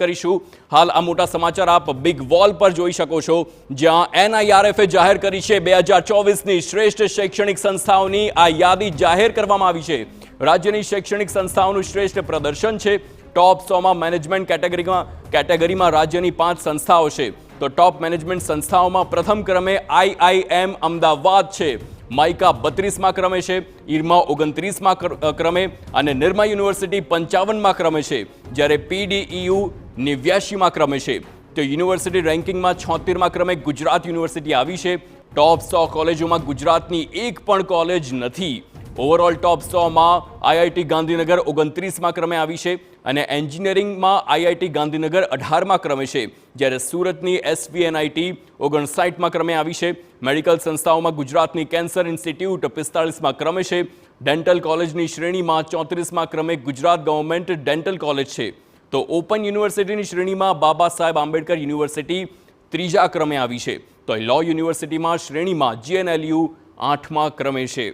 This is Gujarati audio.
કરીશું। હાલ આ મોટા સમાચાર આપ બિગ વોલ પર જોઈ શકો છો, જ્યાં NIRF જાહેર કરી છે 2024ની શ્રેષ્ઠ શૈક્ષણિક સંસ્થાઓની આ યાદી જાહેર કરવામાં આવી છે। રાજ્યની શૈક્ષણિક સંસ્થાઓનું શ્રેષ્ઠ પ્રદર્શન છે। ટોપ 100માં મેનેજમેન્ટ કેટેગરીમાં રાજ્યની 5 સંસ્થાઓ છે। તો ટોપ મેનેજમેન્ટ સંસ્થાઓમાં પ્રથમ ક્રમે IIM અમદાવાદ છે। માઇકા 32માં ક્રમે છે, ઈરમા 29માં ક્રમે અને નિરમા યુનિવર્સિટી 55માં ક્રમે છે, જ્યારે PDEU 89માં ક્રમે છે। તો યુનિવર્સિટી રેન્કિંગમાં 76માં ક્રમે ગુજરાત યુનિવર્સિટી આવી છે। ટોપ 100 કોલેજોમાં ગુજરાતની એક પણ કોલેજ નથી। ઓવરઓલ ટોપ 100માં IIT ગાંધીનગર 29માં ક્રમે આવી છે અને એન્જિનિયરિંગમાં IIT ગાંધીનગર 18માં ક્રમે છે, જ્યારે સુરતની SVNIT 59માં ક્રમે આવી છે। મેડિકલ સંસ્થાઓમાં ગુજરાતની કેન્સર ઇન્સ્ટિટ્યૂટ 45માં ક્રમે છે। ડેન્ટલ કોલેજની શ્રેણીમાં 34માં ક્રમે ગુજરાત ગવર્મેન્ટ ડેન્ટલ કોલેજ છે। તો ઓપન યુનિવર્સિટીની શ્રેણીમાં બાબા સાહેબ આંબેડકર યુનિવર્સિટી 3જા ક્રમે આવી છે। તો લો યુનિવર્સિટીમાં શ્રેણીમાં GNLU 8મા ક્રમે છે।